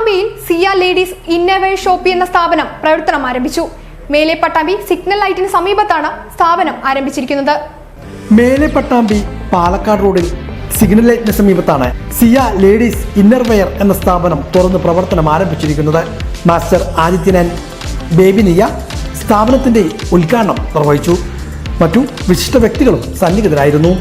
പട്ടാമ്പിയിൽ സിയ ladies innerwear shop എന്ന സ്ഥാപനം പ്രവർത്തനം ആരംഭിച്ചു. മേലെ പട്ടാമ്പി സിഗ്നൽ ലൈറ്റിന് സമീപത്താണ് സ്ഥാപനം ആരംഭിച്ചിരിക്കുന്നത്. മേലെ പട്ടാമ്പി പാലക്കാട് റോഡിൽ സിഗ്നൽ ലൈറ്റിന് സമീപത്താണ് സിയ ലേഡീസ് ഇന്നർവെയർ എന്ന സ്ഥാപനം തുറന്ന് പ്രവർത്തനം ആരംഭിച്ചിരിക്കുന്നത്. മാസ്റ്റർ ആദിത്യൻ ബേബി നിയ സ്ഥാപനത്തിന്റെ ഉദ്ഘാടനം നിർവഹിച്ചു. മറ്റു വിശിഷ്ട വ്യക്തികളും സന്നിഹിതരായിരുന്നു.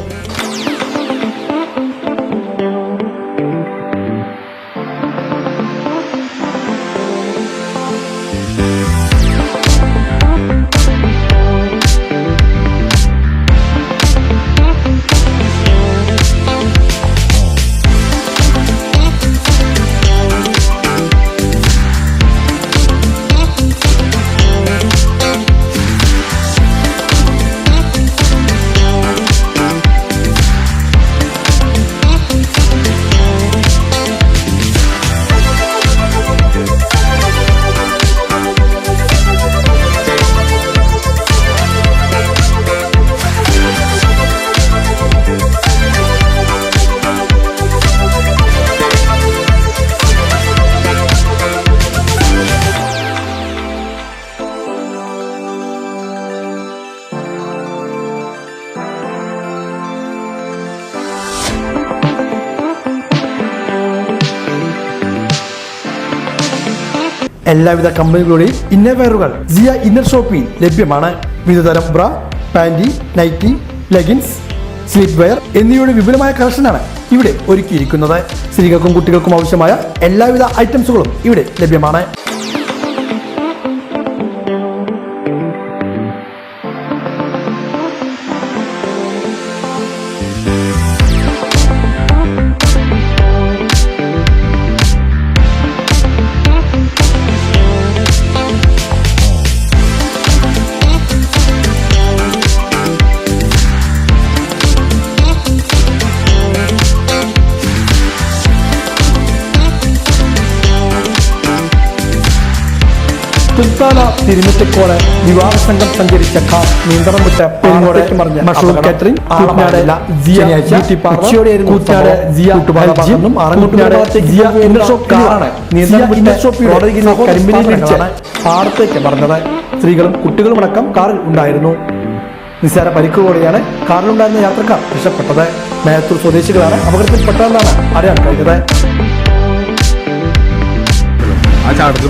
എല്ലാവിധ കമ്പനികളുടെയും ഇന്നർവെയറുകൾ സിയ ഇന്നർ ഷോപ്പിൽ ലഭ്യമാണ്. വിവിധതരം bra, panty, nighty, leggings, sleep wear എന്നിവയുടെ വിപുലമായ കളക്ഷനാണ് ഇവിടെ ഒരുക്കിയിരിക്കുന്നത്. സ്ത്രീകൾക്കും കുട്ടികൾക്കും ആവശ്യമായ എല്ലാവിധ ഐറ്റംസുകളും ഇവിടെ ലഭ്യമാണ്. തുൽത്താല തിരുമിറ്റക്കോട് വിവാഹ സംഘം സഞ്ചരിച്ച കാർ നിയന്ത്രണം വിട്ട പെരുങ്ങോടേക്ക് മറിഞ്ഞ മഷൂർ കാറ്ററിംഗ് പാടത്തേക്ക് മറിഞ്ഞത്. സ്ത്രീകളും കുട്ടികളും അടക്കം കാറിൽ ഉണ്ടായിരുന്നു. നിസ്സാര പരിക്കുകളോടെയാണ് കാറിലുണ്ടായിരുന്ന യാത്രക്കാർ രക്ഷപ്പെട്ടത്. മേലത്തൂർ സ്വദേശികളാണ് അപകടത്തിൽപ്പെട്ടതെന്നാണ് അറിയാൻ കഴിഞ്ഞത്.